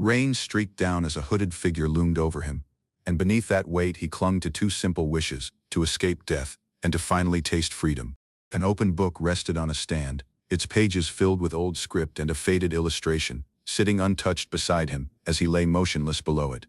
Rain streaked down as a hooded figure loomed over him, and beneath that weight he clung to two simple wishes, to escape death, and to finally taste freedom. An open book rested on a stand, its pages filled with old script and a faded illustration, sitting untouched beside him as he lay motionless below it.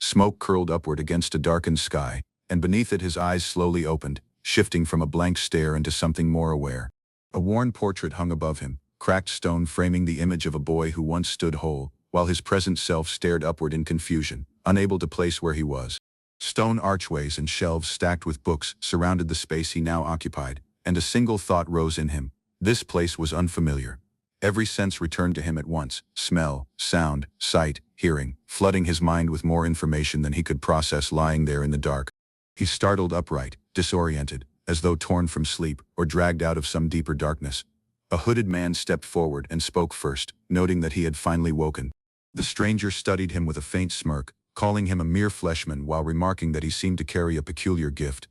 Smoke curled upward against a darkened sky, and beneath it his eyes slowly opened, shifting from a blank stare into something more aware. A worn portrait hung above him, cracked stone framing the image of a boy who once stood whole, while his present self stared upward in confusion, unable to place where he was. Stone archways and shelves stacked with books surrounded the space he now occupied, and a single thought rose in him. This place was unfamiliar. Every sense returned to him at once: smell, sound, sight, hearing, flooding his mind with more information than he could process lying there in the dark. He startled upright, disoriented, as though torn from sleep or dragged out of some deeper darkness. A hooded man stepped forward and spoke first, noting that he had finally woken. The stranger studied him with a faint smirk, calling him a mere fleshman while remarking that he seemed to carry a peculiar gift.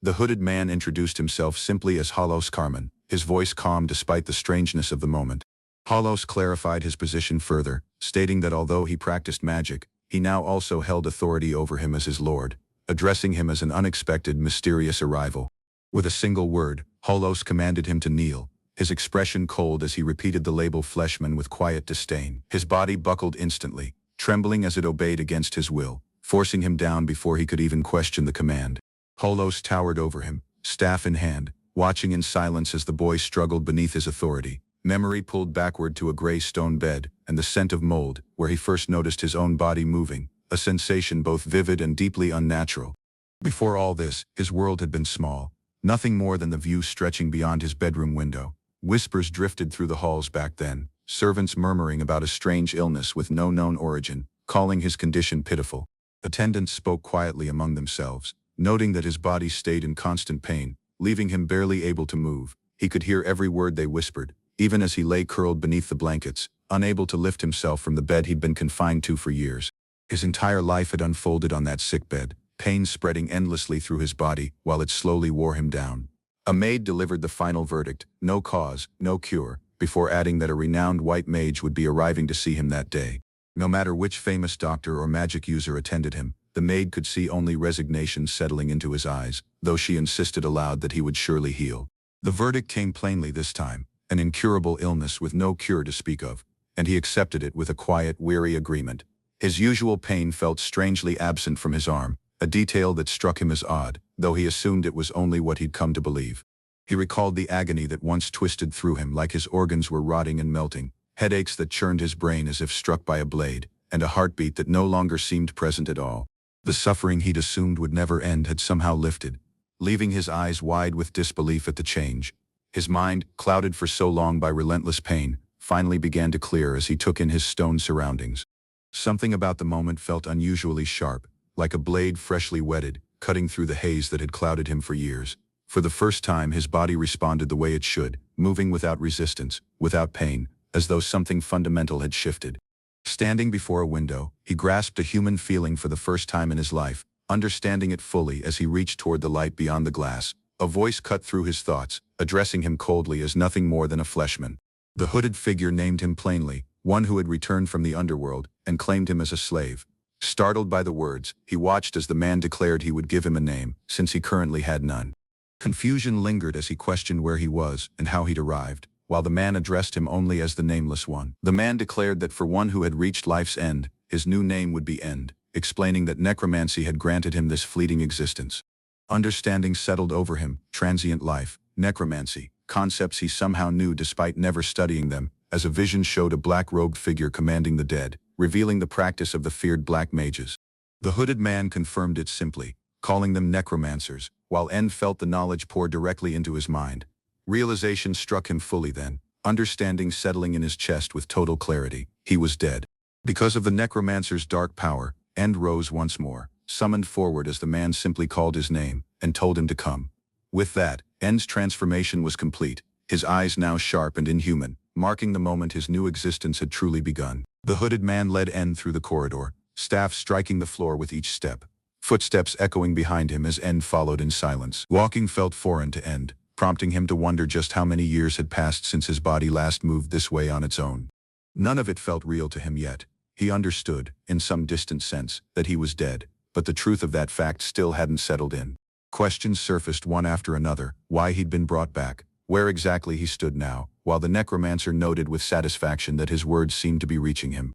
The hooded man introduced himself simply as Halos Carmen, his voice calm despite the strangeness of the moment. Halos clarified his position further, stating that although he practiced magic, he now also held authority over him as his lord, addressing him as an unexpected, mysterious arrival. With a single word, Halos commanded him to kneel, his expression cold as he repeated the label fleshman with quiet disdain. His body buckled instantly, trembling as it obeyed against his will, forcing him down before he could even question the command. Halos towered over him, staff in hand, watching in silence as the boy struggled beneath his authority. Memory pulled backward to a gray stone bed, and the scent of mold, where he first noticed his own body moving, a sensation both vivid and deeply unnatural. Before all this, his world had been small, nothing more than the view stretching beyond his bedroom window. Whispers drifted through the halls back then, servants murmuring about a strange illness with no known origin, calling his condition pitiful. Attendants spoke quietly among themselves, noting that his body stayed in constant pain, leaving him barely able to move. He could hear every word they whispered, even as he lay curled beneath the blankets, unable to lift himself from the bed he'd been confined to for years. His entire life had unfolded on that sick bed, pain spreading endlessly through his body while it slowly wore him down. A maid delivered the final verdict: no cause, no cure, before adding that a renowned white mage would be arriving to see him that day. No matter which famous doctor or magic user attended him, the maid could see only resignation settling into his eyes, though she insisted aloud that he would surely heal. The verdict came plainly this time: an incurable illness with no cure to speak of, and he accepted it with a quiet, weary agreement. His usual pain felt strangely absent from his arm, a detail that struck him as odd, though he assumed it was only what he'd come to believe. He recalled the agony that once twisted through him like his organs were rotting and melting, headaches that churned his brain as if struck by a blade, and a heartbeat that no longer seemed present at all. The suffering he'd assumed would never end had somehow lifted, leaving his eyes wide with disbelief at the change. His mind, clouded for so long by relentless pain, finally began to clear as he took in his stone surroundings. Something about the moment felt unusually sharp, like a blade freshly whetted, cutting through the haze that had clouded him for years. For the first time his body responded the way it should, moving without resistance, without pain, as though something fundamental had shifted. Standing before a window, he grasped a human feeling for the first time in his life, understanding it fully as he reached toward the light beyond the glass. A voice cut through his thoughts, addressing him coldly as nothing more than a fleshman. The hooded figure named him plainly, one who had returned from the underworld, and claimed him as a slave. Startled by the words, he watched as the man declared he would give him a name, since he currently had none. Confusion lingered as he questioned where he was and how he'd arrived, while the man addressed him only as the Nameless One. The man declared that for one who had reached life's end, his new name would be End, explaining that necromancy had granted him this fleeting existence. Understanding settled over him: transient life, necromancy, concepts he somehow knew despite never studying them, as a vision showed a black-robed figure commanding the dead, revealing the practice of the feared black mages. The hooded man confirmed it simply, calling them necromancers, while End felt the knowledge pour directly into his mind. Realization struck him fully then, understanding settling in his chest with total clarity. He was dead. Because of the necromancer's dark power, End rose once more, summoned forward as the man simply called his name, and told him to come. With that, End's transformation was complete, his eyes now sharp and inhuman, marking the moment his new existence had truly begun. The hooded man led End through the corridor, staff striking the floor with each step, footsteps echoing behind him as End followed in silence. Walking felt foreign to End, prompting him to wonder just how many years had passed since his body last moved this way on its own. None of it felt real to him yet. He understood, in some distant sense, that he was dead, but the truth of that fact still hadn't settled in. Questions surfaced one after another: why he'd been brought back, where exactly he stood now, while the necromancer noted with satisfaction that his words seemed to be reaching him.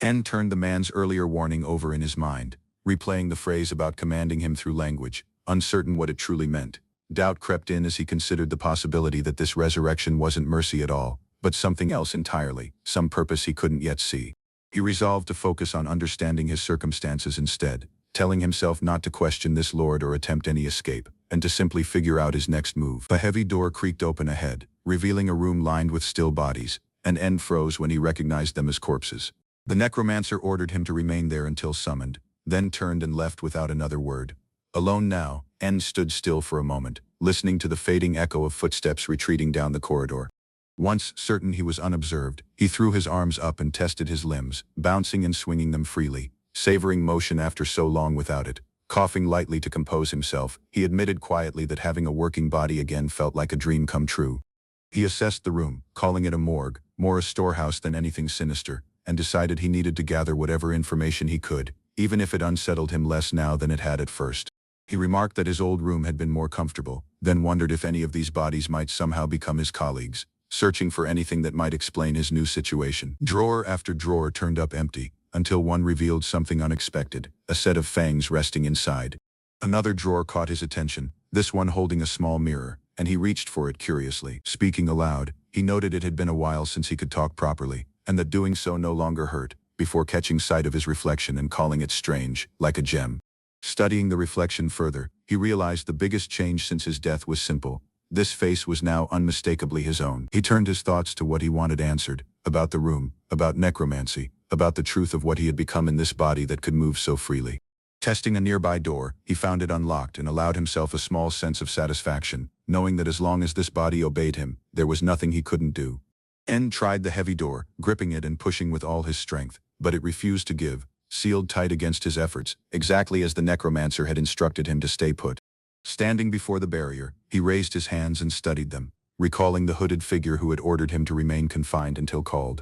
En turned the man's earlier warning over in his mind, replaying the phrase about commanding him through language, uncertain what it truly meant. Doubt crept in as he considered the possibility that this resurrection wasn't mercy at all, but something else entirely, some purpose he couldn't yet see. He resolved to focus on understanding his circumstances instead, telling himself not to question this lord or attempt any escape, and to simply figure out his next move. A heavy door creaked open ahead, revealing a room lined with still bodies, and En froze when he recognized them as corpses. The necromancer ordered him to remain there until summoned, then turned and left without another word. Alone now, En stood still for a moment, listening to the fading echo of footsteps retreating down the corridor. Once certain he was unobserved, he threw his arms up and tested his limbs, bouncing and swinging them freely, savoring motion after so long without it. Coughing lightly to compose himself, he admitted quietly that having a working body again felt like a dream come true. He assessed the room, calling it a morgue, more a storehouse than anything sinister, and decided he needed to gather whatever information he could, even if it unsettled him less now than it had at first. He remarked that his old room had been more comfortable, then wondered if any of these bodies might somehow become his colleagues, searching for anything that might explain his new situation. Drawer after drawer turned up empty, until one revealed something unexpected, a set of fangs resting inside. Another drawer caught his attention, this one holding a small mirror, and he reached for it curiously. Speaking aloud, he noted it had been a while since he could talk properly, and that doing so no longer hurt, before catching sight of his reflection and calling it strange, like a gem. Studying the reflection further, he realized the biggest change since his death was simple. This face was now unmistakably his own. He turned his thoughts to what he wanted answered, about the room, about necromancy, about the truth of what he had become in this body that could move so freely. Testing a nearby door, he found it unlocked and allowed himself a small sense of satisfaction, knowing that as long as this body obeyed him, there was nothing he couldn't do. En tried the heavy door, gripping it and pushing with all his strength, but it refused to give, sealed tight against his efforts, exactly as the necromancer had instructed him to stay put. Standing before the barrier, he raised his hands and studied them, recalling the hooded figure who had ordered him to remain confined until called.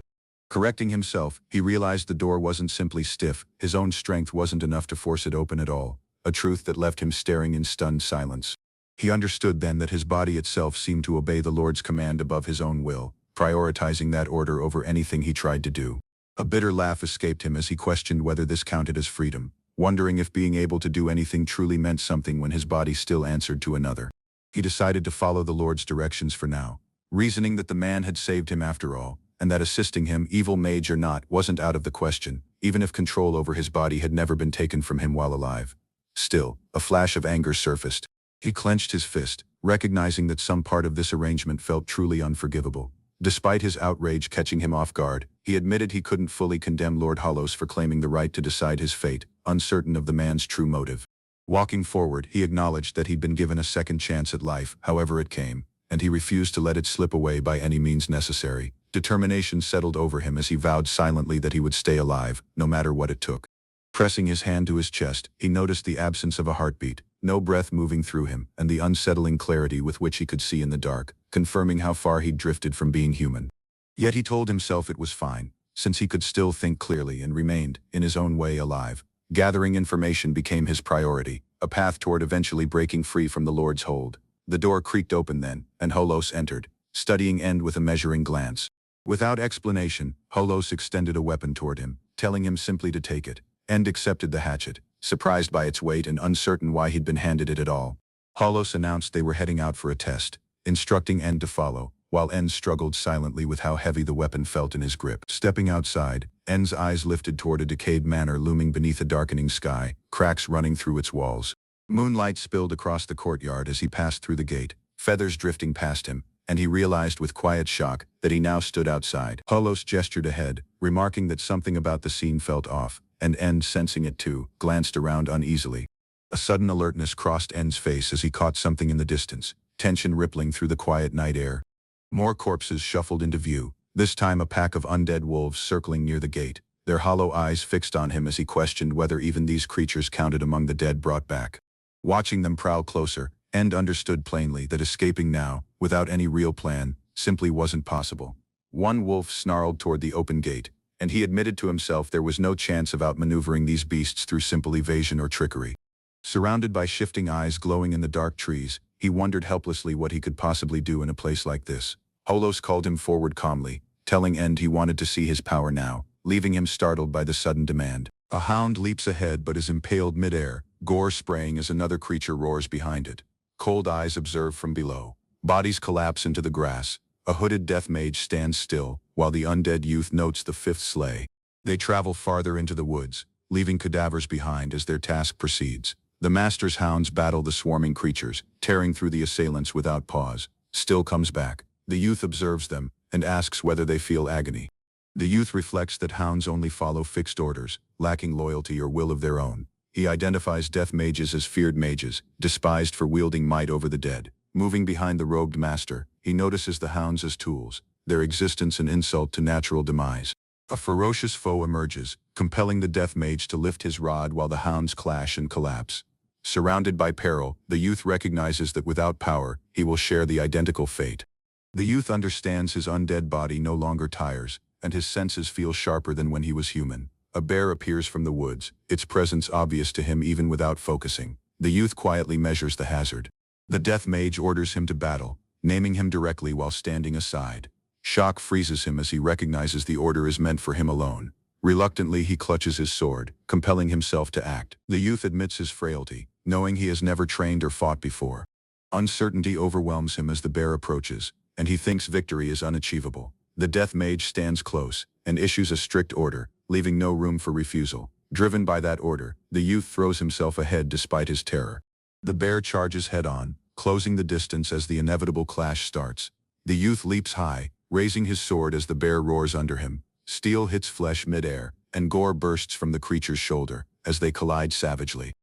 Correcting himself, he realized the door wasn't simply stiff, his own strength wasn't enough to force it open at all, a truth that left him staring in stunned silence. He understood then that his body itself seemed to obey the Lord's command above his own will, prioritizing that order over anything he tried to do. A bitter laugh escaped him as he questioned whether this counted as freedom, wondering if being able to do anything truly meant something when his body still answered to another. He decided to follow the Lord's directions for now, reasoning that the man had saved him after all, and that assisting him, evil mage or not, wasn't out of the question, even if control over his body had never been taken from him while alive. Still, a flash of anger surfaced. He clenched his fist, recognizing that some part of this arrangement felt truly unforgivable. Despite his outrage catching him off guard, he admitted he couldn't fully condemn Lord Hollos for claiming the right to decide his fate, uncertain of the man's true motive. Walking forward, he acknowledged that he'd been given a second chance at life, however it came, and he refused to let it slip away by any means necessary. Determination settled over him as he vowed silently that he would stay alive, no matter what it took. Pressing his hand to his chest, he noticed the absence of a heartbeat, no breath moving through him, and the unsettling clarity with which he could see in the dark, confirming how far he'd drifted from being human. Yet he told himself it was fine, since he could still think clearly and remained, in his own way, alive. Gathering information became his priority, a path toward eventually breaking free from the Lord's hold. The door creaked open then, and Hollos entered, studying End with a measuring glance. Without explanation, Hollos extended a weapon toward him, telling him simply to take it. End accepted the hatchet, surprised by its weight and uncertain why he'd been handed it at all. Hollos announced they were heading out for a test, instructing End to follow, while End struggled silently with how heavy the weapon felt in his grip. Stepping outside, End's eyes lifted toward a decayed manor looming beneath a darkening sky, cracks running through its walls. Moonlight spilled across the courtyard as he passed through the gate, feathers drifting past him, and he realized with quiet shock that he now stood outside. Hollos gestured ahead, remarking that something about the scene felt off, and End, sensing it too, glanced around uneasily. A sudden alertness crossed End's face as he caught something in the distance, tension rippling through the quiet night air. More corpses shuffled into view, this time a pack of undead wolves circling near the gate, their hollow eyes fixed on him as he questioned whether even these creatures counted among the dead brought back. Watching them prowl closer, End understood plainly that escaping now, without any real plan, simply wasn't possible. One wolf snarled toward the open gate, and he admitted to himself there was no chance of outmaneuvering these beasts through simple evasion or trickery. Surrounded by shifting eyes glowing in the dark trees, he wondered helplessly what he could possibly do in a place like this. Holos called him forward calmly, telling End he wanted to see his power now, leaving him startled by the sudden demand. A hound leaps ahead but is impaled midair, gore spraying as another creature roars behind it. Cold eyes observe from below. Bodies collapse into the grass. A hooded death mage stands still, while the undead youth notes the fifth slay. They travel farther into the woods, leaving cadavers behind as their task proceeds. The master's hounds battle the swarming creatures, tearing through the assailants without pause. Still comes back. The youth observes them, and asks whether they feel agony. The youth reflects that hounds only follow fixed orders, lacking loyalty or will of their own. He identifies death mages as feared mages, despised for wielding might over the dead. Moving behind the robed master, he notices the hounds as tools, their existence an insult to natural demise. A ferocious foe emerges, compelling the death mage to lift his rod while the hounds clash and collapse. Surrounded by peril, the youth recognizes that without power, he will share the identical fate. The youth understands his undead body no longer tires, and his senses feel sharper than when he was human. A bear appears from the woods, its presence obvious to him even without focusing. The youth quietly measures the hazard. The death mage orders him to battle, naming him directly while standing aside. Shock freezes him as he recognizes the order is meant for him alone. Reluctantly he clutches his sword, compelling himself to act. The youth admits his frailty, knowing he has never trained or fought before. Uncertainty overwhelms him as the bear approaches, and he thinks victory is unachievable. The death mage stands close, and issues a strict order, leaving no room for refusal. Driven by that order, the youth throws himself ahead despite his terror. The bear charges head-on, closing the distance as the inevitable clash starts. The youth leaps high, raising his sword as the bear roars under him. Steel hits flesh mid-air, and gore bursts from the creature's shoulder, as they collide savagely.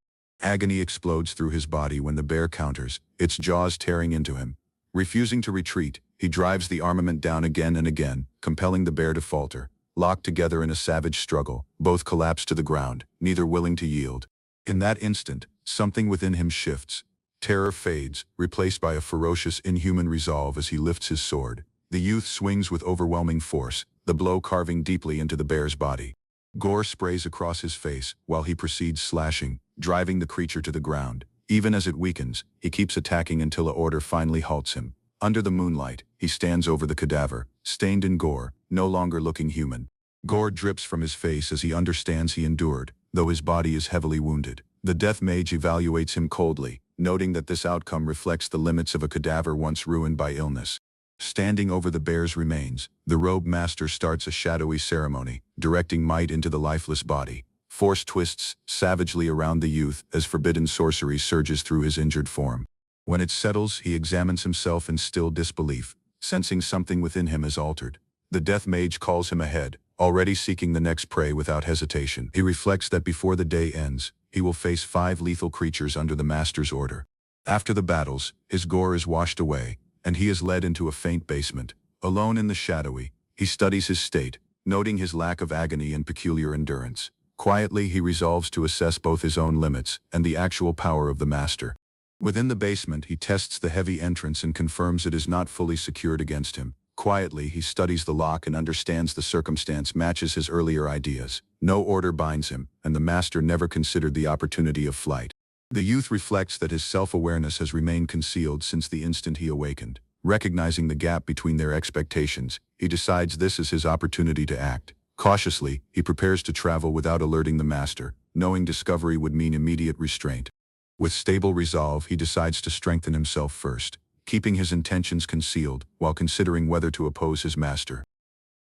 Agony explodes through his body when the bear counters, its jaws tearing into him. Refusing to retreat, he drives the armament down again and again, compelling the bear to falter. Locked together in a savage struggle, both collapse to the ground, neither willing to yield. In that instant, something within him shifts. Terror fades, replaced by a ferocious, inhuman resolve as he lifts his sword. The youth swings with overwhelming force, the blow carving deeply into the bear's body. Gore sprays across his face, while he proceeds slashing, driving the creature to the ground. Even as it weakens, he keeps attacking until an order finally halts him. Under the moonlight, he stands over the cadaver, stained in gore, no longer looking human. Gore drips from his face as he understands he endured, though his body is heavily wounded. The death mage evaluates him coldly, noting that this outcome reflects the limits of a cadaver once ruined by illness. Standing over the bear's remains, the robed master starts a shadowy ceremony, directing might into the lifeless body. Force twists savagely around the youth as forbidden sorcery surges through his injured form. When it settles, he examines himself in still disbelief, sensing something within him has altered. The death mage calls him ahead, already seeking the next prey without hesitation. He reflects that before the day ends, he will face 5 lethal creatures under the master's order. After the battles, his gore is washed away, and he is led into a faint basement. Alone in the shadowy, he studies his state, noting his lack of agony and peculiar endurance. Quietly, he resolves to assess both his own limits and the actual power of the master. Within the basement, he tests the heavy entrance and confirms it is not fully secured against him. Quietly, he studies the lock and understands the circumstance matches his earlier ideas. No order binds him, and the master never considered the opportunity of flight. The youth reflects that his self-awareness has remained concealed since the instant he awakened. Recognizing the gap between their expectations, he decides this is his opportunity to act. Cautiously, he prepares to travel without alerting the master, knowing discovery would mean immediate restraint. With stable resolve, he decides to strengthen himself first, keeping his intentions concealed while considering whether to oppose his master.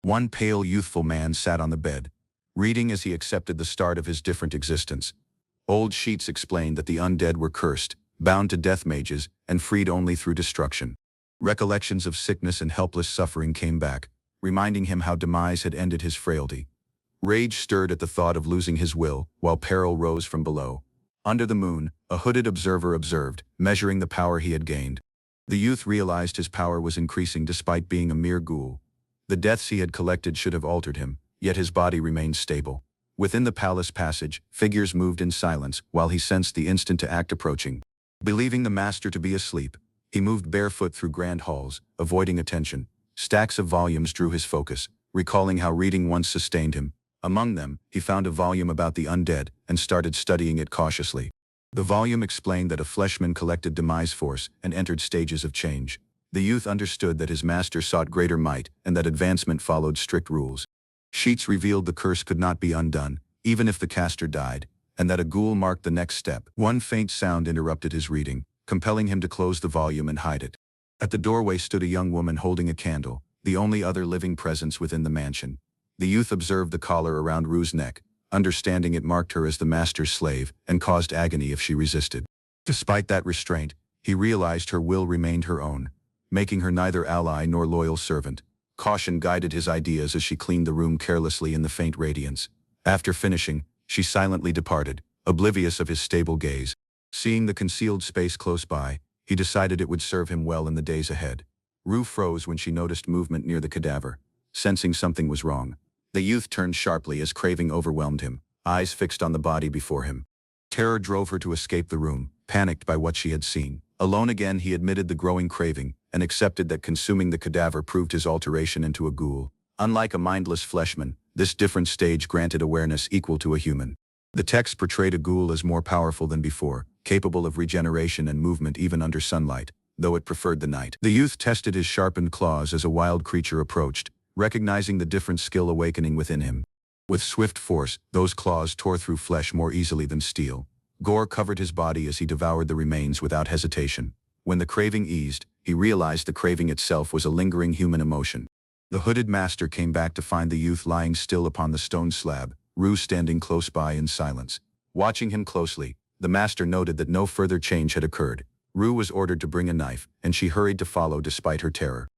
One pale, youthful man sat on the bed, reading as he accepted the start of his different existence. Old sheets explained that the undead were cursed, bound to death mages, and freed only through destruction. Recollections of sickness and helpless suffering came back, reminding him how demise had ended his frailty. Rage stirred at the thought of losing his will, while peril rose from below. Under the moon, a hooded observer observed, measuring the power he had gained. The youth realized his power was increasing despite being a mere ghoul. The deaths he had collected should have altered him, yet his body remained stable. Within the palace passage, figures moved in silence while he sensed the instant to act approaching. Believing the master to be asleep, he moved barefoot through grand halls, avoiding attention. Stacks of volumes drew his focus, recalling how reading once sustained him. Among them, he found a volume about the undead and started studying it cautiously. The volume explained that a fleshman collected demise force and entered stages of change. The youth understood that his master sought greater might and that advancement followed strict rules. Sheets revealed the curse could not be undone, even if the caster died, and that a ghoul marked the next step. One faint sound interrupted his reading, compelling him to close the volume and hide it. At the doorway stood a young woman holding a candle, the only other living presence within the mansion. The youth observed the collar around Rue's neck, understanding it marked her as the master's slave and caused agony if she resisted. Despite that restraint, he realized her will remained her own, making her neither ally nor loyal servant. Caution guided his ideas as she cleaned the room carelessly in the faint radiance. After finishing, she silently departed, oblivious of his stable gaze. Seeing the concealed space close by, he decided it would serve him well in the days ahead. Rue froze when she noticed movement near the cadaver, sensing something was wrong. The youth turned sharply as craving overwhelmed him, eyes fixed on the body before him. Terror drove her to escape the room, panicked by what she had seen. Alone again, he admitted the growing craving and accepted that consuming the cadaver proved his alteration into a ghoul. Unlike a mindless fleshman, this different stage granted awareness equal to a human. The text portrayed a ghoul as more powerful than before, capable of regeneration and movement even under sunlight, though it preferred the night. The youth tested his sharpened claws as a wild creature approached, recognizing the different skill awakening within him. With swift force, those claws tore through flesh more easily than steel. Gore covered his body as he devoured the remains without hesitation. When the craving eased, he realized the craving itself was a lingering human emotion. The hooded master came back to find the youth lying still upon the stone slab, Rue standing close by in silence. Watching him closely, the master noted that no further change had occurred. Rue was ordered to bring a knife, and she hurried to follow despite her terror.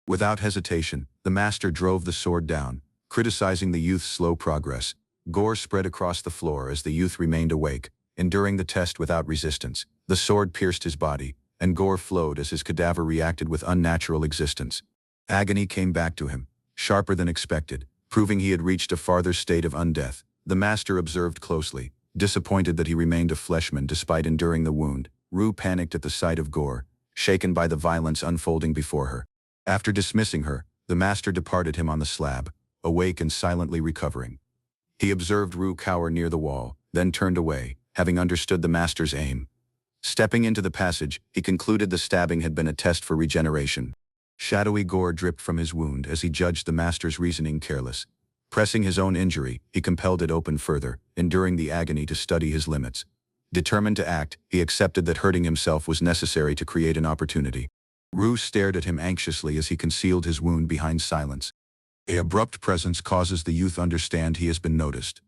Without hesitation, the master drove the sword down, criticizing the youth's slow progress. Gore spread across the floor as the youth remained awake, enduring the test without resistance. The sword pierced his body, and gore flowed as his cadaver reacted with unnatural existence. Agony came back to him, sharper than expected, proving he had reached a farther state of undeath. The master observed closely, disappointed that he remained a fleshman despite enduring the wound. Rue panicked at the sight of Gore, shaken by the violence unfolding before her. After dismissing her, the master departed him on the slab, awake and silently recovering. He observed Rue cower near the wall, then turned away, having understood the master's aim. Stepping into the passage, he concluded the stabbing had been a test for regeneration. Shadowy gore dripped from his wound as he judged the master's reasoning careless. Pressing his own injury, he compelled it open further, enduring the agony to study his limits. Determined to act, he accepted that hurting himself was necessary to create an opportunity. Rue stared at him anxiously as he concealed his wound behind silence. An abrupt presence causes the youth understand he has been noticed.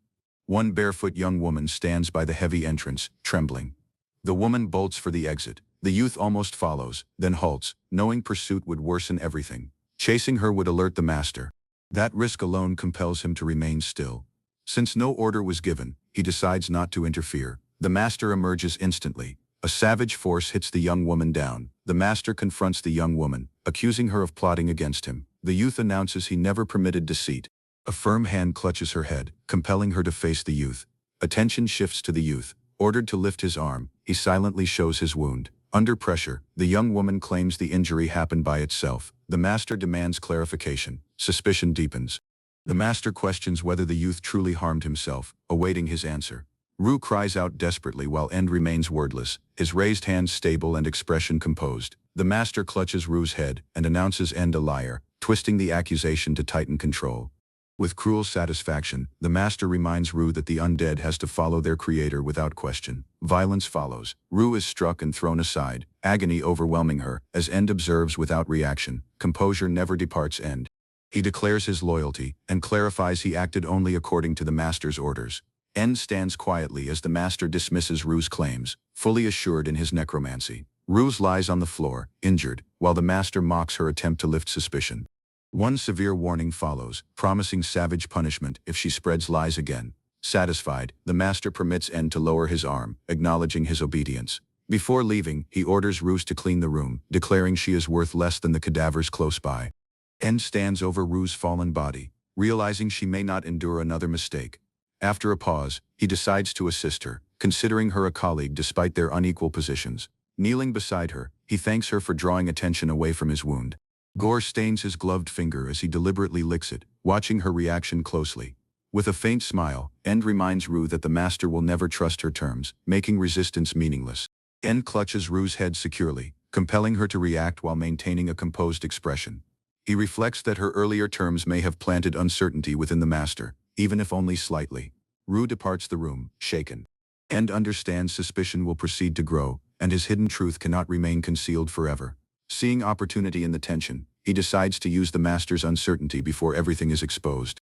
One barefoot young woman stands by the heavy entrance, trembling. The woman bolts for the exit. The youth almost follows, then halts, knowing pursuit would worsen everything. Chasing her would alert the master. That risk alone compels him to remain still. Since no order was given, he decides not to interfere. The master emerges instantly. A savage force hits the young woman down. The master confronts the young woman, accusing her of plotting against him. The youth announces he never permitted deceit. A firm hand clutches her head, compelling her to face the youth. Attention shifts to the youth. Ordered to lift his arm, he silently shows his wound. Under pressure, the young woman claims the injury happened by itself. The master demands clarification. Suspicion deepens. The master questions whether the youth truly harmed himself, awaiting his answer. Rue cries out desperately while End remains wordless, his raised hands stable and expression composed. The master clutches Rue's head and announces End a liar, twisting the accusation to tighten control. With cruel satisfaction, the master reminds Rue that the undead has to follow their creator without question. Violence follows. Rue is struck and thrown aside, agony overwhelming her, as End observes without reaction. Composure never departs End. He declares his loyalty, and clarifies he acted only according to the master's orders. End stands quietly as the master dismisses Rue's claims, fully assured in his necromancy. Rue lies on the floor, injured, while the master mocks her attempt to lift suspicion. One severe warning follows, promising savage punishment if she spreads lies again. Satisfied, the master permits End to lower his arm, acknowledging his obedience. Before leaving, he orders Rue to clean the room, declaring she is worth less than the cadavers close by. End stands over Rue's fallen body, realizing she may not endure another mistake. After a pause, he decides to assist her, considering her a colleague despite their unequal positions. Kneeling beside her, he thanks her for drawing attention away from his wound. Gore stains his gloved finger as he deliberately licks it, watching her reaction closely. With a faint smile, End reminds Rue that the master will never trust her terms, making resistance meaningless. End clutches Rue's head securely, compelling her to react while maintaining a composed expression. He reflects that her earlier terms may have planted uncertainty within the master, even if only slightly. Rue departs the room, shaken. End understands suspicion will proceed to grow, and his hidden truth cannot remain concealed forever. Seeing opportunity in the tension, he decides to use the master's uncertainty before everything is exposed.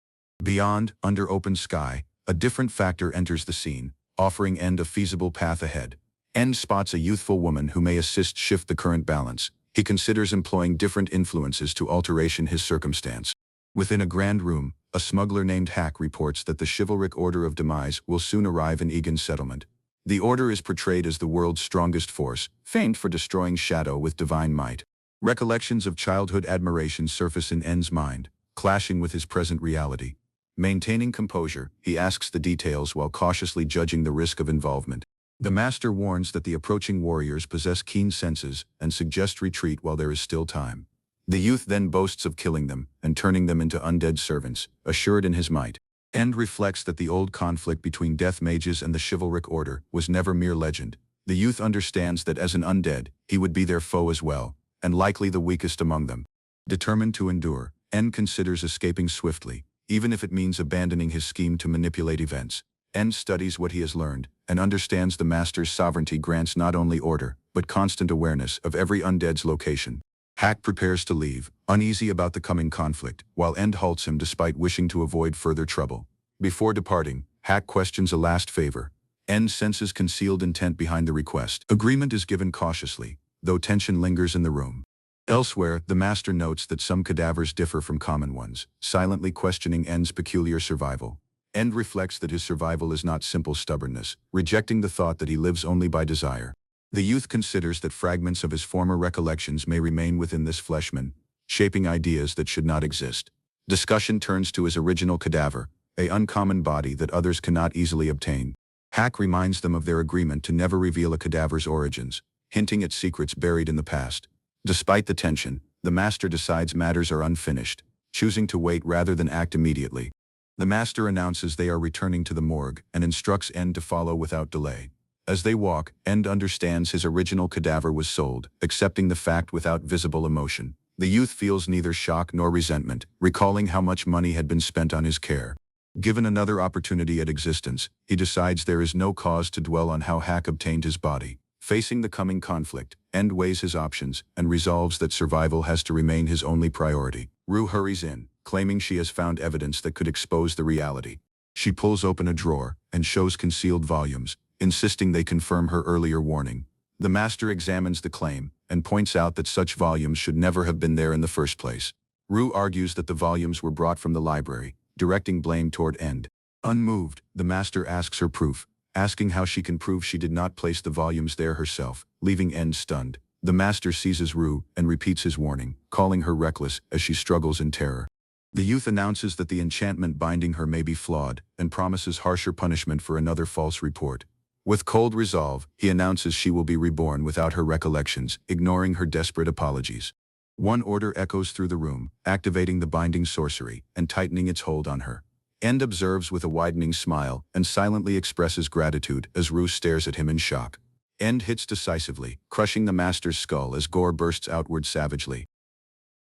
Beyond, under open sky, a different factor enters the scene, offering End a feasible path ahead. End spots a youthful woman who may assist shift the current balance. He considers employing different influences to alteration his circumstance. Within a grand room, a smuggler named Hack reports that the chivalric Order of Demise will soon arrive in Egan's settlement. The order is portrayed as the world's strongest force, famed for destroying shadow with divine might. Recollections of childhood admiration surface in End's mind, clashing with his present reality. Maintaining composure, he asks the details while cautiously judging the risk of involvement. The master warns that the approaching warriors possess keen senses and suggests retreat while there is still time. The youth then boasts of killing them and turning them into undead servants, assured in his might. End reflects that the old conflict between death mages and the chivalric order was never mere legend. The youth understands that as an undead, he would be their foe as well, and likely the weakest among them. Determined to endure, End considers escaping swiftly, even if it means abandoning his scheme to manipulate events. End studies what he has learned, and understands the master's sovereignty grants not only order, but constant awareness of every undead's location. Hack prepares to leave, uneasy about the coming conflict, while End halts him despite wishing to avoid further trouble. Before departing, Hack questions a last favor. End senses concealed intent behind the request. Agreement is given cautiously, though tension lingers in the room. Elsewhere, the master notes that some cadavers differ from common ones, silently questioning End's peculiar survival. End reflects that his survival is not simple stubbornness, rejecting the thought that he lives only by desire. The youth considers that fragments of his former recollections may remain within this fleshman, shaping ideas that should not exist. Discussion turns to his original cadaver, an uncommon body that others cannot easily obtain. Hack reminds them of their agreement to never reveal a cadaver's origins, hinting at secrets buried in the past. Despite the tension, the master decides matters are unfinished, choosing to wait rather than act immediately. The master announces they are returning to the morgue and instructs End to follow without delay. As they walk, End understands his original cadaver was sold, accepting the fact without visible emotion. The youth feels neither shock nor resentment, recalling how much money had been spent on his care. Given another opportunity at existence, he decides there is no cause to dwell on how Hack obtained his body. Facing the coming conflict, End weighs his options and resolves that survival has to remain his only priority. Rue hurries in, claiming she has found evidence that could expose the reality. She pulls open a drawer and shows concealed volumes, insisting they confirm her earlier warning. The master examines the claim and points out that such volumes should never have been there in the first place. Rue argues that the volumes were brought from the library, directing blame toward End. Unmoved, the master asks her proof, asking how she can prove she did not place the volumes there herself, leaving End stunned. The master seizes Rue and repeats his warning, calling her reckless as she struggles in terror. The youth announces that the enchantment binding her may be flawed and promises harsher punishment for another false report. With cold resolve, he announces she will be reborn without her recollections, ignoring her desperate apologies. One order echoes through the room, activating the binding sorcery and tightening its hold on her. End observes with a widening smile and silently expresses gratitude as Rue stares at him in shock. End hits decisively, crushing the master's skull as gore bursts outward savagely.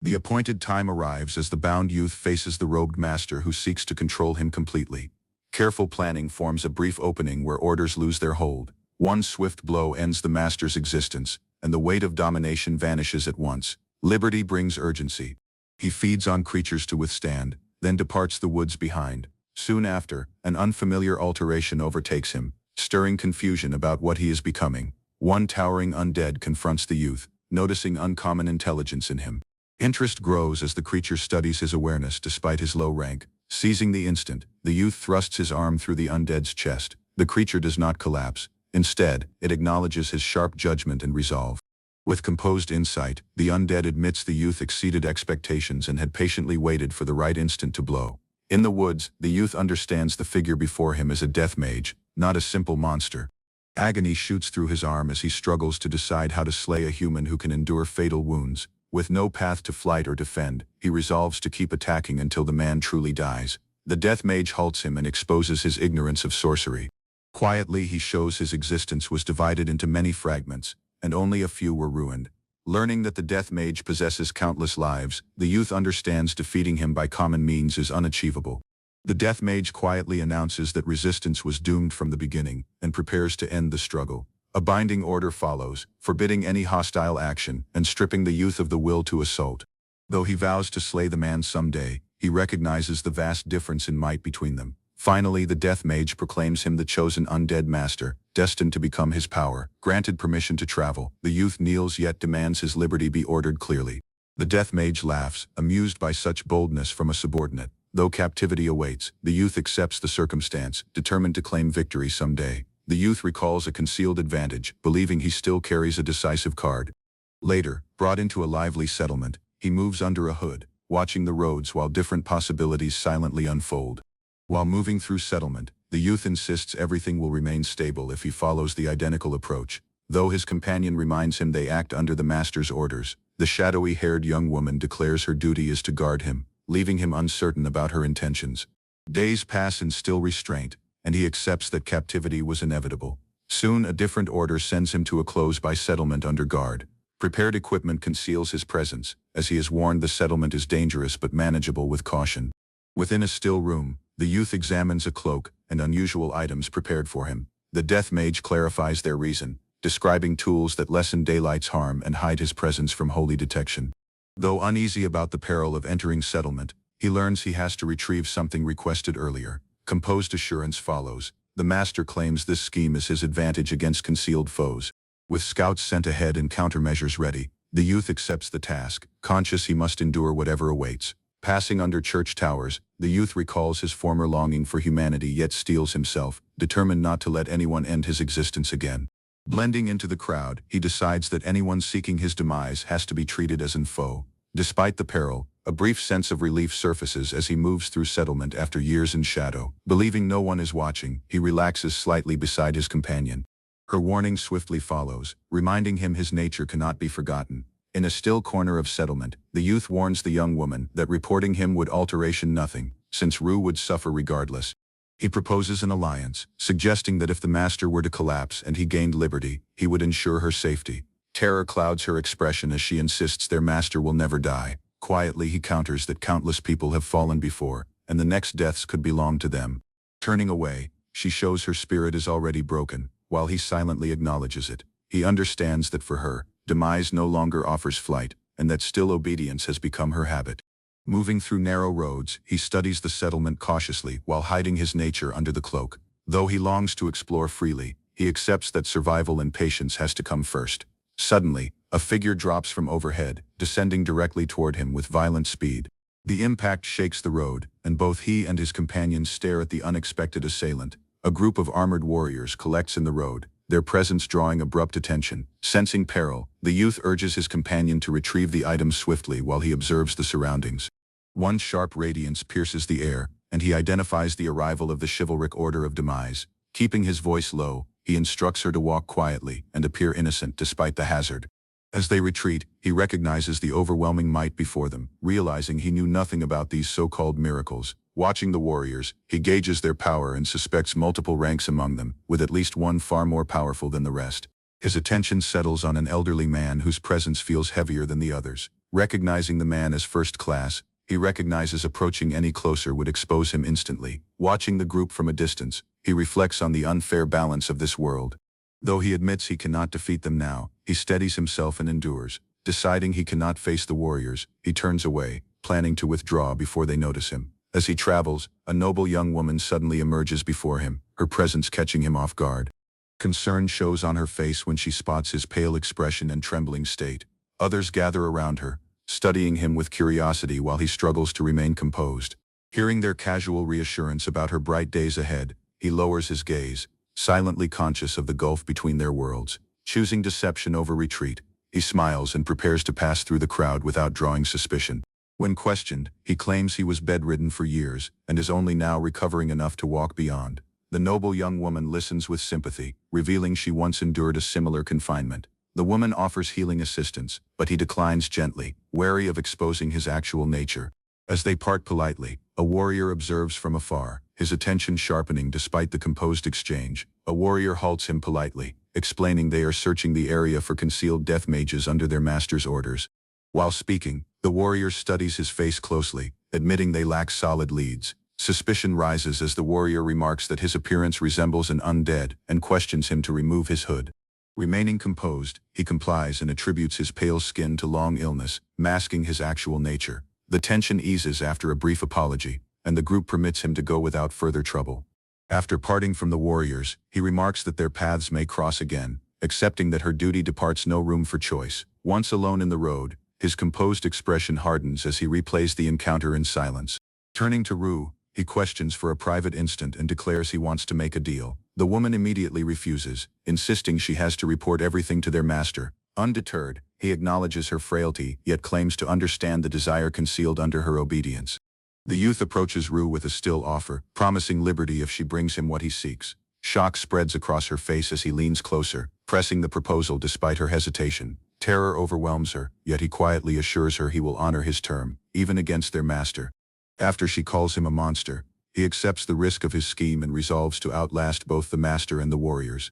The appointed time arrives as the bound youth faces the robed master who seeks to control him completely. Careful planning forms a brief opening where orders lose their hold. One swift blow ends the master's existence, and the weight of domination vanishes at once. Liberty brings urgency. He feeds on creatures to withstand, then departs the woods behind. Soon after, an unfamiliar alteration overtakes him, stirring confusion about what he is becoming. One towering undead confronts the youth, noticing uncommon intelligence in him. Interest grows as the creature studies his awareness despite his low rank. Seizing the instant, the youth thrusts his arm through the undead's chest. The creature does not collapse. Instead, it acknowledges his sharp judgment and resolve. With composed insight, the undead admits the youth exceeded expectations and had patiently waited for the right instant to blow. In the woods, the youth understands the figure before him as a death mage, not a simple monster. Agony shoots through his arm as he struggles to decide how to slay a human who can endure fatal wounds. With no path to flight or defend, he resolves to keep attacking until the man truly dies. The death mage halts him and exposes his ignorance of sorcery. Quietly he shows his existence was divided into many fragments, and only a few were ruined. Learning that the death mage possesses countless lives, the youth understands defeating him by common means is unachievable. The death mage quietly announces that resistance was doomed from the beginning, and prepares to end the struggle. A binding order follows, forbidding any hostile action and stripping the youth of the will to assault. Though he vows to slay the man someday, he recognizes the vast difference in might between them. Finally, the death mage proclaims him the chosen undead master, destined to become his power. Granted permission to travel, the youth kneels yet demands his liberty be ordered clearly. The death mage laughs, amused by such boldness from a subordinate. Though captivity awaits, the youth accepts the circumstance, determined to claim victory someday. The youth recalls a concealed advantage, believing he still carries a decisive card. Later, brought into a lively settlement, he moves under a hood, watching the roads while different possibilities silently unfold. While moving through settlement, the youth insists everything will remain stable if he follows the identical approach. Though his companion reminds him they act under the master's orders, the shadowy-haired young woman declares her duty is to guard him, leaving him uncertain about her intentions. Days pass in still restraint, and he accepts that captivity was inevitable. Soon a different order sends him to a close-by settlement under guard. Prepared equipment conceals his presence, as he is warned the settlement is dangerous but manageable with caution. Within a still room, the youth examines a cloak and unusual items prepared for him. The death mage clarifies their reason, describing tools that lessen daylight's harm and hide his presence from holy detection. Though uneasy about the peril of entering settlement, he learns he has to retrieve something requested earlier. Composed assurance follows. The master claims this scheme is his advantage against concealed foes. With scouts sent ahead and countermeasures ready, the youth accepts the task, conscious he must endure whatever awaits. Passing under church towers, the youth recalls his former longing for humanity yet steels himself, determined not to let anyone end his existence again. Blending into the crowd, he decides that anyone seeking his demise has to be treated as an foe. Despite the peril, a brief sense of relief surfaces as he moves through settlement after years in shadow. Believing no one is watching, he relaxes slightly beside his companion. Her warning swiftly follows, reminding him his nature cannot be forgotten. In a still corner of settlement, the youth warns the young woman that reporting him would alteration nothing, since Rue would suffer regardless. He proposes an alliance, suggesting that if the master were to collapse and he gained liberty, he would ensure her safety. Terror clouds her expression as she insists their master will never die. Quietly he counters that countless people have fallen before, and the next deaths could belong to them. Turning away, she shows her spirit is already broken, while he silently acknowledges it. He understands that for her, demise no longer offers flight, and that still obedience has become her habit. Moving through narrow roads, he studies the settlement cautiously while hiding his nature under the cloak. Though he longs to explore freely, he accepts that survival and patience has to come first. Suddenly, a figure drops from overhead, descending directly toward him with violent speed. The impact shakes the road, and both he and his companions stare at the unexpected assailant. A group of armored warriors collects in the road, their presence drawing abrupt attention. Sensing peril, the youth urges his companion to retrieve the items swiftly while he observes the surroundings. One sharp radiance pierces the air, and he identifies the arrival of the chivalric order of demise. Keeping his voice low, he instructs her to walk quietly and appear innocent despite the hazard. As they retreat, he recognizes the overwhelming might before them, realizing he knew nothing about these so-called miracles. Watching the warriors, he gauges their power and suspects multiple ranks among them, with at least one far more powerful than the rest. His attention settles on an elderly man whose presence feels heavier than the others. Recognizing the man as first class, he recognizes approaching any closer would expose him instantly. Watching the group from a distance, he reflects on the unfair balance of this world. Though he admits he cannot defeat them now, he steadies himself and endures. Deciding he cannot face the warriors, he turns away, planning to withdraw before they notice him. As he travels, a noble young woman suddenly emerges before him, her presence catching him off guard. Concern shows on her face when she spots his pale expression and trembling state. Others gather around her, studying him with curiosity while he struggles to remain composed. Hearing their casual reassurance about her bright days ahead, he lowers his gaze, silently conscious of the gulf between their worlds. Choosing deception over retreat, he smiles and prepares to pass through the crowd without drawing suspicion. When questioned, he claims he was bedridden for years and is only now recovering enough to walk beyond. The noble young woman listens with sympathy, revealing she once endured a similar confinement. The woman offers healing assistance, but he declines gently, wary of exposing his actual nature. As they part politely, a warrior observes from afar, his attention sharpening despite the composed exchange. A warrior halts him politely, explaining they are searching the area for concealed death mages under their master's orders. While speaking, the warrior studies his face closely, admitting they lack solid leads. Suspicion rises as the warrior remarks that his appearance resembles an undead and questions him to remove his hood. Remaining composed, he complies and attributes his pale skin to long illness, masking his actual nature. The tension eases after a brief apology, and the group permits him to go without further trouble. After parting from the warriors, he remarks that their paths may cross again, accepting that her duty departs no room for choice. Once alone in the road, his composed expression hardens as he replays the encounter in silence. Turning to Rue, he questions for a private instant and declares he wants to make a deal. The woman immediately refuses, insisting she has to report everything to their master. Undeterred, he acknowledges her frailty, yet claims to understand the desire concealed under her obedience. The youth approaches Rue with a still offer, promising liberty if she brings him what he seeks. Shock spreads across her face as he leans closer, pressing the proposal despite her hesitation. Terror overwhelms her, yet he quietly assures her he will honor his term, even against their master. After she calls him a monster, he accepts the risk of his scheme and resolves to outlast both the master and the warriors.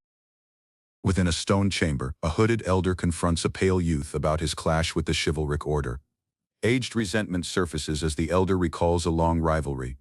Within a stone chamber, a hooded elder confronts a pale youth about his clash with the chivalric order. Aged resentment surfaces as the elder recalls a long rivalry.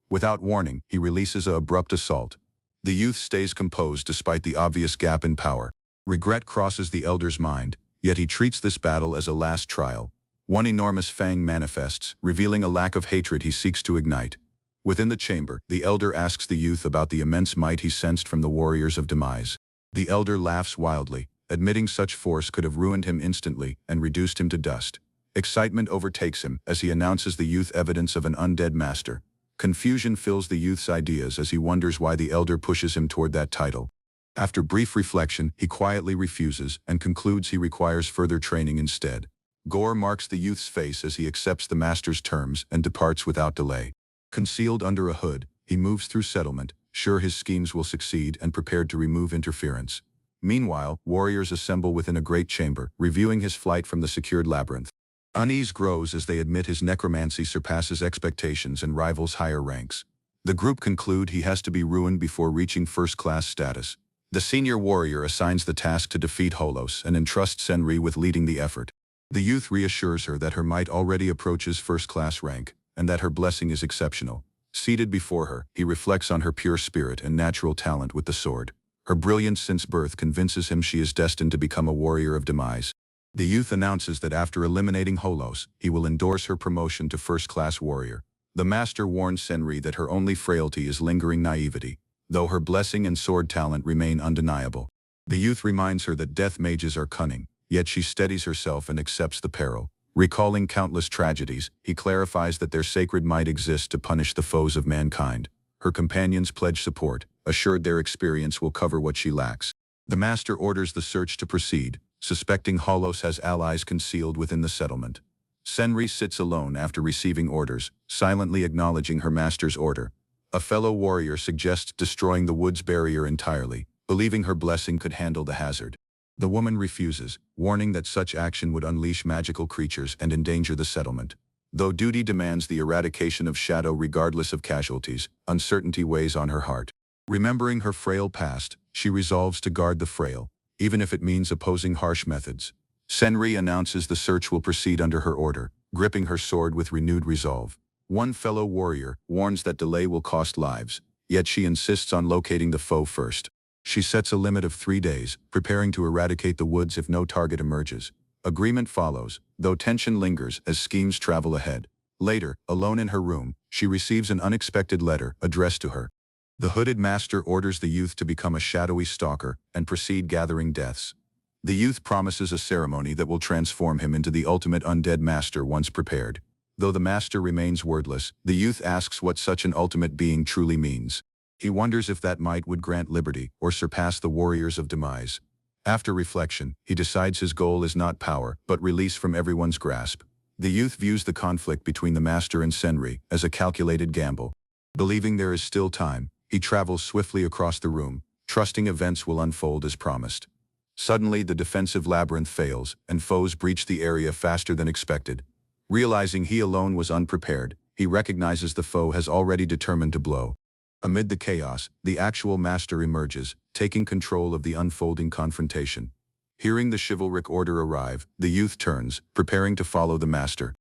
Without warning, he releases an abrupt assault. The youth stays composed despite the obvious gap in power. Regret crosses the elder's mind, yet he treats this battle as a last trial. One enormous fang manifests, revealing a lack of hatred he seeks to ignite. Within the chamber, the elder asks the youth about the immense might he sensed from the warriors of demise. The elder laughs wildly, admitting such force could have ruined him instantly and reduced him to dust. Excitement overtakes him as he announces the youth evidence of an undead master. Confusion fills the youth's ideas as he wonders why the elder pushes him toward that title. After brief reflection, he quietly refuses and concludes he requires further training instead. Gore marks the youth's face as he accepts the master's terms and departs without delay. Concealed under a hood, he moves through settlement, sure his schemes will succeed and prepared to remove interference. Meanwhile, warriors assemble within a great chamber, reviewing his flight from the secured labyrinth. Unease grows as they admit his necromancy surpasses expectations and rivals higher ranks. The group conclude he has to be ruined before reaching first-class status. The senior warrior assigns the task to defeat Holos and entrusts Senri with leading the effort. The youth reassures her that her might already approaches first-class rank, and that her blessing is exceptional. Seated before her, he reflects on her pure spirit and natural talent with the sword. Her brilliance since birth convinces him she is destined to become a warrior of demise. The youth announces that after eliminating Holos, he will endorse her promotion to first-class warrior. The master warns Senri that her only frailty is lingering naivety, though her blessing and sword talent remain undeniable. The youth reminds her that death mages are cunning, yet she steadies herself and accepts the peril. Recalling countless tragedies, he clarifies that their sacred might exists to punish the foes of mankind. Her companions pledge support, assured their experience will cover what she lacks. The master orders the search to proceed, suspecting Holos has allies concealed within the settlement. Senri sits alone after receiving orders, silently acknowledging her master's order. A fellow warrior suggests destroying the wood's barrier entirely, believing her blessing could handle the hazard. The woman refuses, warning that such action would unleash magical creatures and endanger the settlement. Though duty demands the eradication of shadow regardless of casualties, uncertainty weighs on her heart. Remembering her frail past, she resolves to guard the frail, even if it means opposing harsh methods. Senri announces the search will proceed under her order, gripping her sword with renewed resolve. One fellow warrior warns that delay will cost lives, yet she insists on locating the foe first. She sets a limit of 3 days, preparing to eradicate the woods if no target emerges. Agreement follows, though tension lingers as schemes travel ahead. Later, alone in her room, she receives an unexpected letter addressed to her. The hooded master orders the youth to become a shadowy stalker and proceed gathering deaths. The youth promises a ceremony that will transform him into the ultimate undead master once prepared. Though the master remains wordless, the youth asks what such an ultimate being truly means. He wonders if that might would grant liberty or surpass the warriors of demise. After reflection, he decides his goal is not power, but release from everyone's grasp. The youth views the conflict between the master and Senri as a calculated gamble. Believing there is still time, he travels swiftly across the room, trusting events will unfold as promised. Suddenly, the defensive labyrinth fails, and foes breach the area faster than expected. Realizing he alone was unprepared, he recognizes the foe has already determined to blow. Amid the chaos, the actual master emerges, taking control of the unfolding confrontation. Hearing the chivalric order arrive, the youth turns, preparing to follow the master.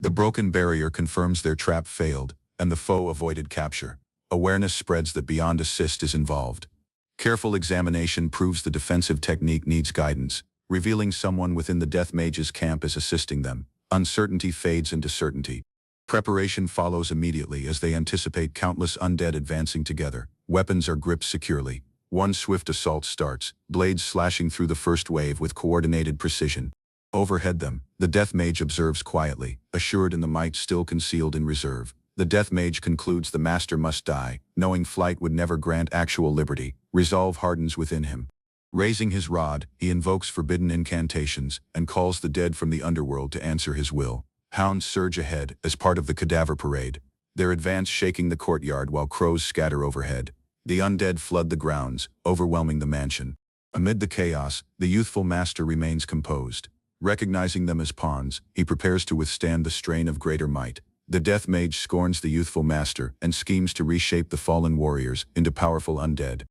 The broken barrier confirms their trap failed, and the foe avoided capture. Awareness spreads that beyond assist is involved. Careful examination proves the defensive technique needs guidance, revealing someone within the Death Mage's camp is assisting them. Uncertainty fades into certainty. Preparation follows immediately as they anticipate countless undead advancing together. Weapons are gripped securely. One swift assault starts, blades slashing through the first wave with coordinated precision. Overhead them, the Death Mage observes quietly, assured in the might still concealed in reserve. The Death Mage concludes the master must die, knowing flight would never grant actual liberty. Resolve hardens within him. Raising his rod, he invokes forbidden incantations and calls the dead from the underworld to answer his will. Hounds surge ahead as part of the cadaver parade, their advance shaking the courtyard while crows scatter overhead. The undead flood the grounds, overwhelming the mansion. Amid the chaos, the youthful master remains composed. Recognizing them as pawns, he prepares to withstand the strain of greater might. The Death Mage scorns the youthful master and schemes to reshape the fallen warriors into powerful undead.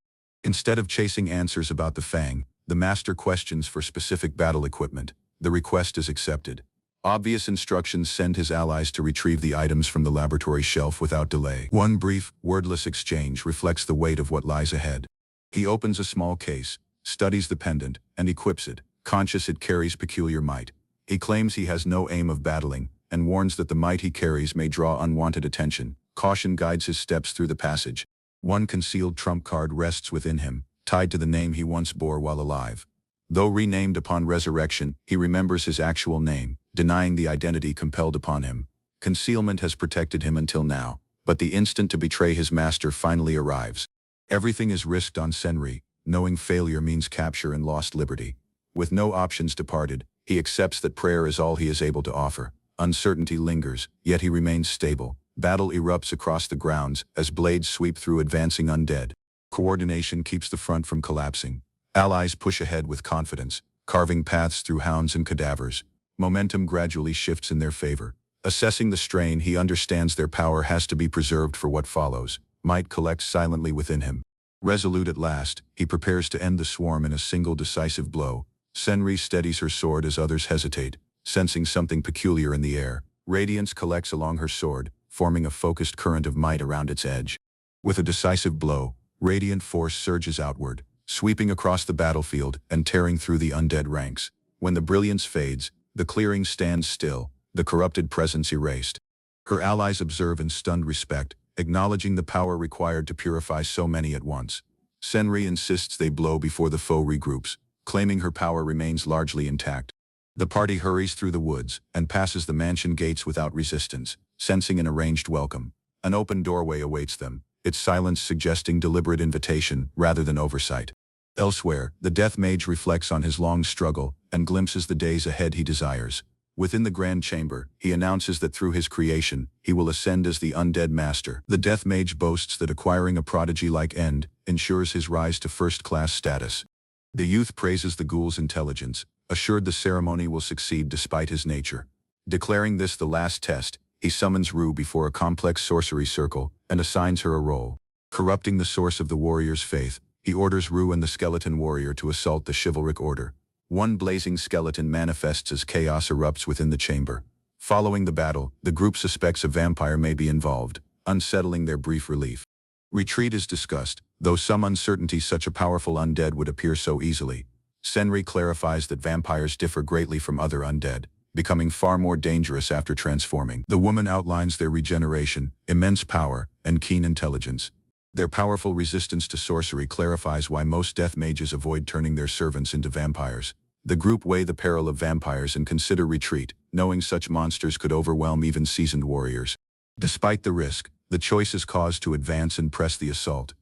Instead of chasing answers about the Fang, the master questions for specific battle equipment. The request is accepted. Obvious instructions send his allies to retrieve the items from the laboratory shelf without delay. One brief, wordless exchange reflects the weight of what lies ahead. He opens a small case, studies the pendant, and equips it, conscious it carries peculiar might. He claims he has no aim of battling, and warns that the might he carries may draw unwanted attention. Caution guides his steps through the passage. One concealed trump card rests within him, tied to the name he once bore while alive. Though renamed upon resurrection, he remembers his actual name, denying the identity compelled upon him. Concealment has protected him until now, but the instant to betray his master finally arrives. Everything is risked on Senri, knowing failure means capture and lost liberty. With no options departed, he accepts that prayer is all he is able to offer. Uncertainty lingers, yet he remains stable. Battle erupts across the grounds as blades sweep through advancing undead. Coordination keeps the front from collapsing. Allies push ahead with confidence, carving paths through hounds and cadavers. Momentum gradually shifts in their favor. Assessing the strain, he understands their power has to be preserved for what follows. Might collects silently within him. Resolute at last, he prepares to end the swarm in a single decisive blow. Senri steadies her sword as others hesitate, sensing something peculiar in the air. Radiance collects along her sword, forming a focused current of might around its edge. With a decisive blow, radiant force surges outward, sweeping across the battlefield and tearing through the undead ranks. When the brilliance fades, the clearing stands still, the corrupted presence erased. Her allies observe in stunned respect, acknowledging the power required to purify so many at once. Senri insists they blow before the foe regroups, claiming her power remains largely intact. The party hurries through the woods and passes the mansion gates without resistance, sensing an arranged welcome. An open doorway awaits them, its silence suggesting deliberate invitation rather than oversight. Elsewhere, the Death Mage reflects on his long struggle and glimpses the days ahead he desires. Within the Grand Chamber, he announces that through his creation, he will ascend as the Undead Master. The Death Mage boasts that acquiring a prodigy like End ensures his rise to first-class status. The youth praises the ghoul's intelligence, assured the ceremony will succeed despite his nature. Declaring this the last test, he summons Rue before a complex sorcery circle and assigns her a role. Corrupting the source of the warrior's faith, he orders Rue and the skeleton warrior to assault the chivalric order. One blazing skeleton manifests as chaos erupts within the chamber. Following the battle, the group suspects a vampire may be involved, unsettling their brief relief. Retreat is discussed, though some uncertainty such a powerful undead would appear so easily. Senri clarifies that vampires differ greatly from other undead, becoming far more dangerous after transforming. The woman outlines their regeneration, immense power, and keen intelligence. Their powerful resistance to sorcery clarifies why most death mages avoid turning their servants into vampires. The group weigh the peril of vampires and consider retreat, knowing such monsters could overwhelm even seasoned warriors. Despite the risk, the choice is cause to advance and press the assault.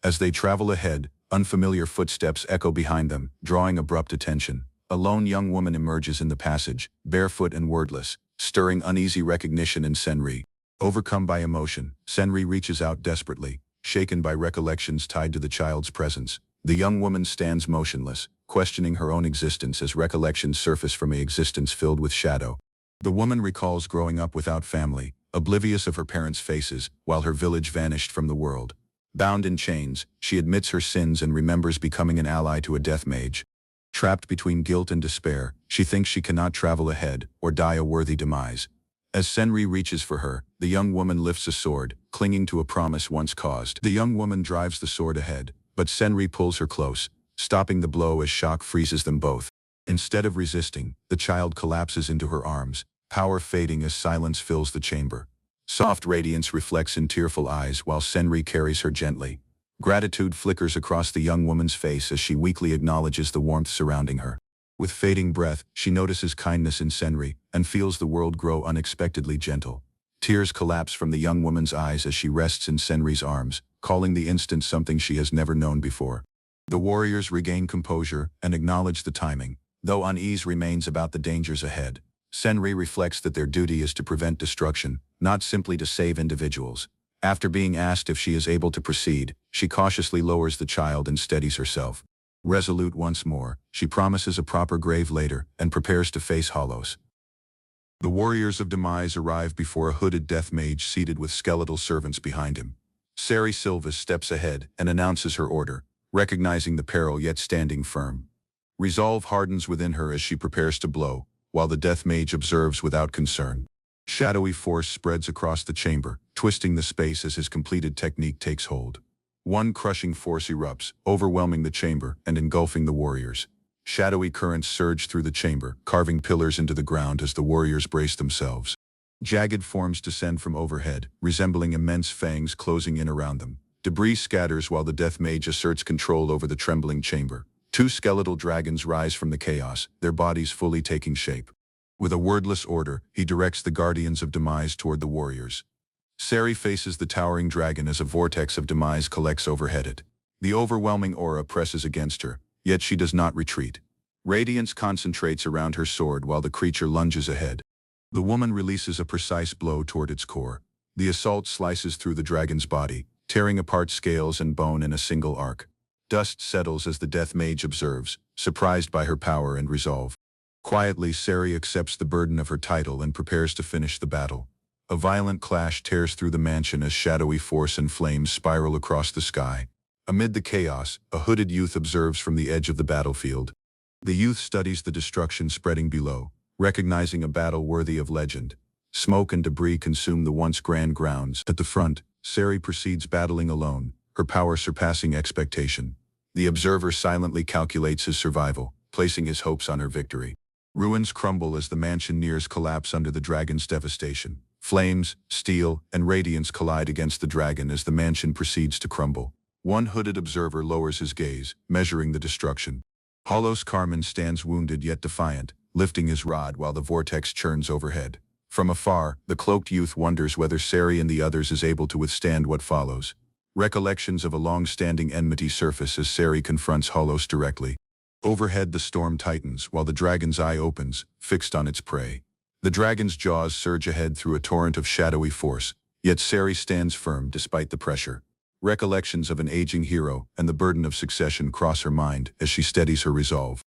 As they travel ahead, unfamiliar footsteps echo behind them, drawing abrupt attention. A lone young woman emerges in the passage, barefoot and wordless, stirring uneasy recognition in Senri. Overcome by emotion, Senri reaches out desperately, shaken by recollections tied to the child's presence. The young woman stands motionless, questioning her own existence as recollections surface from an existence filled with shadow. The woman recalls growing up without family, oblivious of her parents' faces, while her village vanished from the world. Bound in chains, she admits her sins and remembers becoming an ally to a death mage. Trapped between guilt and despair, she thinks she cannot travel ahead or die a worthy demise. As Senri reaches for her, the young woman lifts a sword, clinging to a promise once caused. The young woman drives the sword ahead, but Senri pulls her close, stopping the blow as shock freezes them both. Instead of resisting, the child collapses into her arms, power fading as silence fills the chamber. Soft radiance reflects in tearful eyes while Senri carries her gently. Gratitude flickers across the young woman's face as she weakly acknowledges the warmth surrounding her. With fading breath, she notices kindness in Senri and feels the world grow unexpectedly gentle. Tears collapse from the young woman's eyes as she rests in Senri's arms, calling the instant something she has never known before. The warriors regain composure and acknowledge the timing, though unease remains about the dangers ahead. Senri reflects that their duty is to prevent destruction, not simply to save individuals. After being asked if she is able to proceed, she cautiously lowers the child and steadies herself. Resolute once more, she promises a proper grave later and prepares to face Hollows. The warriors of demise arrive before a hooded death mage seated with skeletal servants behind him. Sari Silvas steps ahead and announces her order, recognizing the peril yet standing firm. Resolve hardens within her as she prepares to blow, while the death mage observes without concern. Shadowy force spreads across the chamber, twisting the space as his completed technique takes hold. One crushing force erupts, overwhelming the chamber and engulfing the warriors. Shadowy currents surge through the chamber, carving pillars into the ground as the warriors brace themselves. Jagged forms descend from overhead, resembling immense fangs closing in around them. Debris scatters while the death mage asserts control over the trembling chamber. Two skeletal dragons rise from the chaos, their bodies fully taking shape. With a wordless order, he directs the guardians of demise toward the warriors. Sari faces the towering dragon as a vortex of demise collects overhead it. The overwhelming aura presses against her, yet she does not retreat. Radiance concentrates around her sword while the creature lunges ahead. The woman releases a precise blow toward its core. The assault slices through the dragon's body, tearing apart scales and bone in a single arc. Dust settles as the death mage observes, surprised by her power and resolve. Quietly, Sari accepts the burden of her title and prepares to finish the battle. A violent clash tears through the mansion as shadowy force and flames spiral across the sky. Amid the chaos, a hooded youth observes from the edge of the battlefield. The youth studies the destruction spreading below, recognizing a battle worthy of legend. Smoke and debris consume the once grand grounds. At the front, Sari proceeds battling alone, her power surpassing expectation. The observer silently calculates his survival, placing his hopes on her victory. Ruins crumble as the mansion nears collapse under the dragon's devastation. Flames, steel, and radiance collide against the dragon as the mansion proceeds to crumble. One hooded observer lowers his gaze, measuring the destruction. Holos Carmen stands wounded yet defiant, lifting his rod while the vortex churns overhead. From afar, the cloaked youth wonders whether Sari and the others is able to withstand what follows. Recollections of a long-standing enmity surface as Sari confronts Holos directly. Overhead the storm tightens while the dragon's eye opens, fixed on its prey. The dragon's jaws surge ahead through a torrent of shadowy force, yet Sari stands firm despite the pressure. Recollections of an aging hero and the burden of succession cross her mind as she steadies her resolve.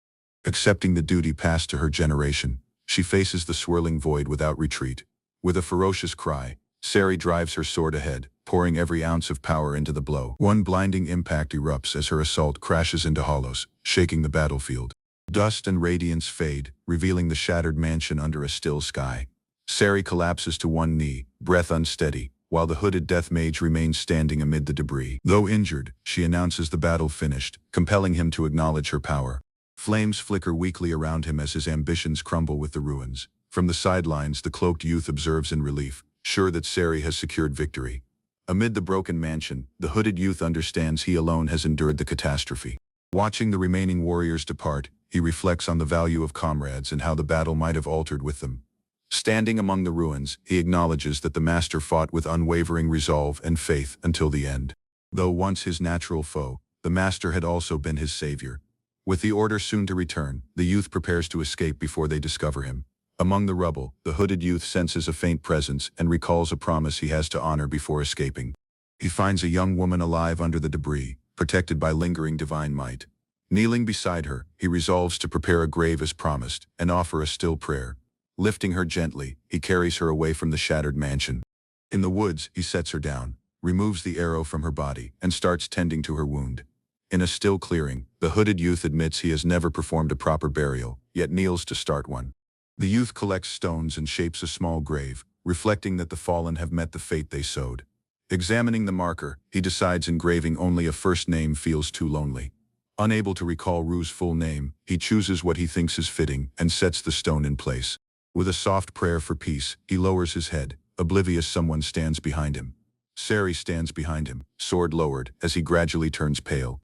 Accepting the duty passed to her generation, she faces the swirling void without retreat. With a ferocious cry, Sari drives her sword ahead, pouring every ounce of power into the blow. One blinding impact erupts as her assault crashes into Holos, shaking the battlefield. Dust and radiance fade, revealing the shattered mansion under a still sky. Sari collapses to one knee, breath unsteady, while the hooded death mage remains standing amid the debris. Though injured, she announces the battle finished, compelling him to acknowledge her power. Flames flicker weakly around him as his ambitions crumble with the ruins. From the sidelines, the cloaked youth observes in relief, sure that Sari has secured victory. Amid the broken mansion, the hooded youth understands he alone has endured the catastrophe. Watching the remaining warriors depart, he reflects on the value of comrades and how the battle might have altered with them. Standing among the ruins, he acknowledges that the master fought with unwavering resolve and faith until the end. Though once his natural foe, the master had also been his savior. With the order soon to return, the youth prepares to escape before they discover him. Among the rubble, the hooded youth senses a faint presence and recalls a promise he has to honor before escaping. He finds a young woman alive under the debris, protected by lingering divine might. Kneeling beside her, he resolves to prepare a grave as promised and offer a still prayer. Lifting her gently, he carries her away from the shattered mansion. In the woods, he sets her down, removes the arrow from her body, and starts tending to her wound. In a still clearing, the hooded youth admits he has never performed a proper burial, yet kneels to start one. The youth collects stones and shapes a small grave, reflecting that the fallen have met the fate they sowed. Examining the marker, he decides engraving only a first name feels too lonely. Unable to recall Ru's full name, he chooses what he thinks is fitting and sets the stone in place. With a soft prayer for peace, he lowers his head, oblivious someone stands behind him. Sari stands behind him, sword lowered, as he gradually turns pale.